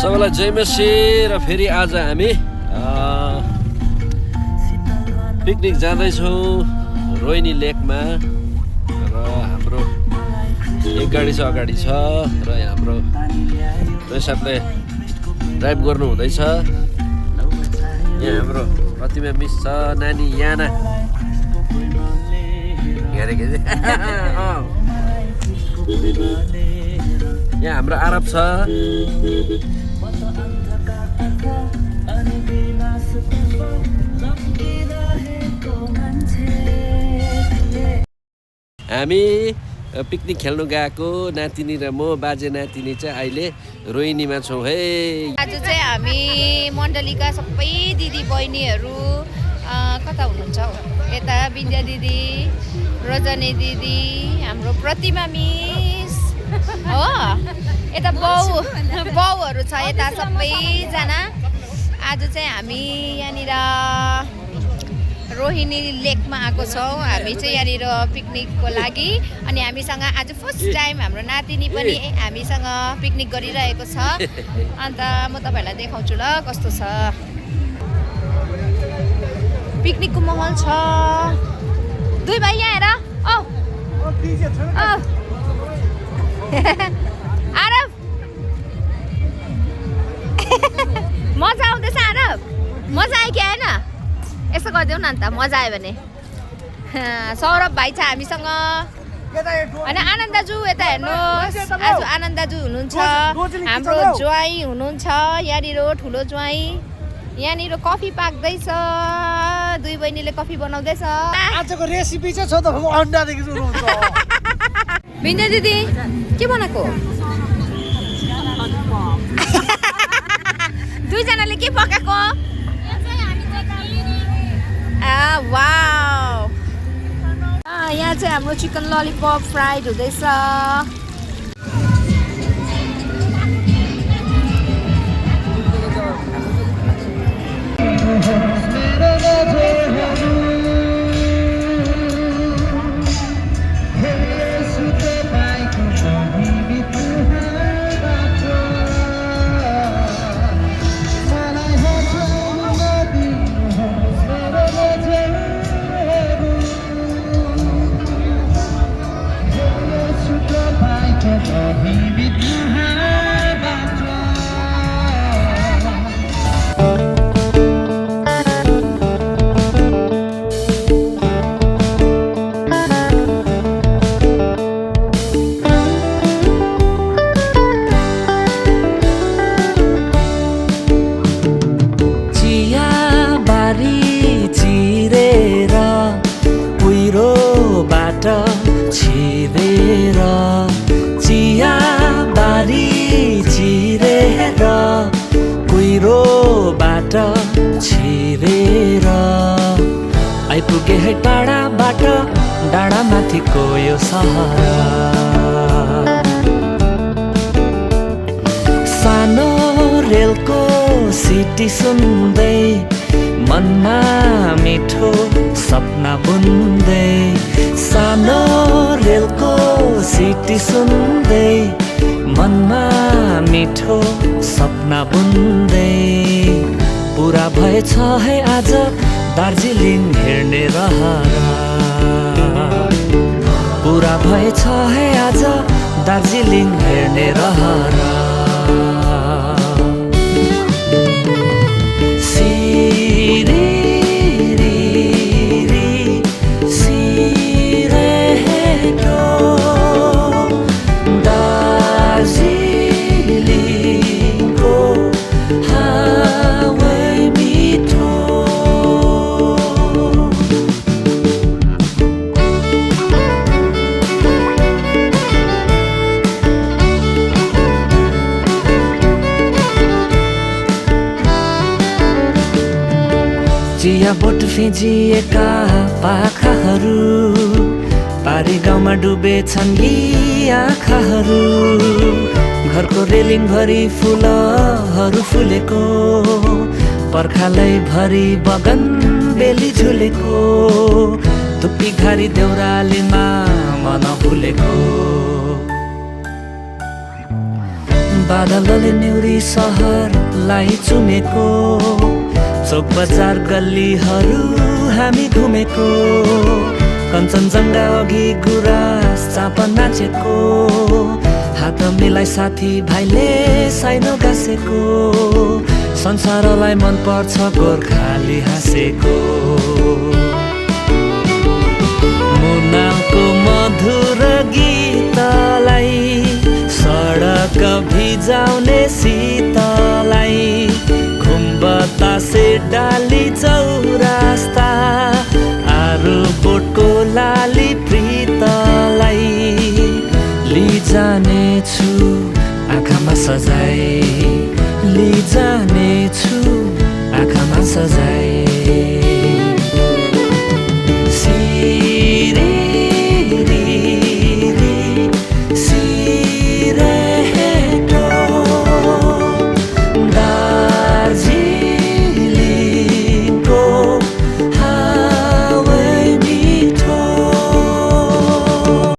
सबैलाई जय मसी र फेरि आज हामी पिकनिक जाँदैछौँ रोहिणी लेकमा र हाम्रो एक गाडी चाहिँ अगाडि छ र हाम्रो साथले ड्राइभ गर्नु हुँदैछ। यहाँ हाम्रो प्रतिमा मिस छ, नानी याना यहाँ हाम्रो आरब छ। हामी पिकनिक खेल्नु गएको नातिनी र म बाजे नातिनी चाहिँ अहिले रोहिणीमा छौँ है। आज चाहिँ हामी मण्डलीका सबै दिदी बहिनीहरू कता हुनुहुन्छ हौ? यता विद्या दिदी, रजनी दिदी, हाम्रो प्रतिमा मिस हो, यता बाउहरू छ यता सबैजना। आज चाहिँ हामी यहाँनिर रोहिणी लेकमा आएको छौँ। हामी चाहिँ यहाँनिर पिकनिकको लागि अनि हामीसँग आज फर्स्ट टाइम हाम्रो नातिनी पनि हामीसँग पिकनिक गरिरहेको छ। अन्त म तपाईँहरूलाई देखाउँछु ल कस्तो छ। पिकनिकको माहौल छ। दुई भाइ यहाँ हेर आरब मजा आउँदैछ आरब? मजा आयो कि आएन? यसो गरिदेऊ न अन्त मजा आयो भने। सौरभ भाइ छ हामीसँग होइन, आनन्द दाजु यता हेर्नुहोस्। आज आनन्द दाजु हुनुहुन्छ, हाम्रो ज्वाइँ हुनुहुन्छ यहाँनिर, ठुलो ज्वाइँ। यहाँनिर कफी पाक्दैछ, दुई बहिनीले कफी बनाउँदैछ। आजको रेसिपी चाहिँ छ त अन्डादेखि सुरु हुन्छ। विन्ध्या दिदी के बनाएको? दुईजनाले के पकाएको? वाउ, यहाँ चाहिँ हाम्रो चिकन ललिपप फ्राइड हुँदैछ। छिरेर चिया बारी चिरेर कुहिरोबाट छिरेर आइपुगे है टाढाबाट डाँडामाथिको यो सहर। सानो रेलको सिटी सुन्दै मनमा मिठो सपना बुन्दै, सानो रेलको सिटी सुन्दै मनमा मिठो सपना बुन्दै पुरा भएछ है आज दार्जिलिङ हेर्ने रहर। पुरा भएछ है आज दार्जिलिङ हेर्ने रहर। चिया बोट फिजिएका पाखाहरू पारी गाउँमा डुबेछन् यी आँखाहरू। घरको रेलिङ भरि फुलहरू फुलेको, पर्खालै भरि बगन बेली झुलेको, धुप्पी घारी देउरालीमा मन भुलेको। बादलले न्युरी सहर मलाई चुमेको चोक बजार गल्लीहरू हामी घुमेको कञ्चनजङ्घा अघि गुराँस चाप नाचेको हात मिलाई साथी भाइले साइनो गाँसेको संसारलाई मन पर्छ गोर्खाली हाँसेको मुनाको मधुर गीतलाई सडक भिजाउने शीतलाई घुम्बतासे डाली चौरास्ता आरु बोटको लाली प्रीतलाई लिजानेछु आँखामा सजाए लिजानेछु आँखामा सजाए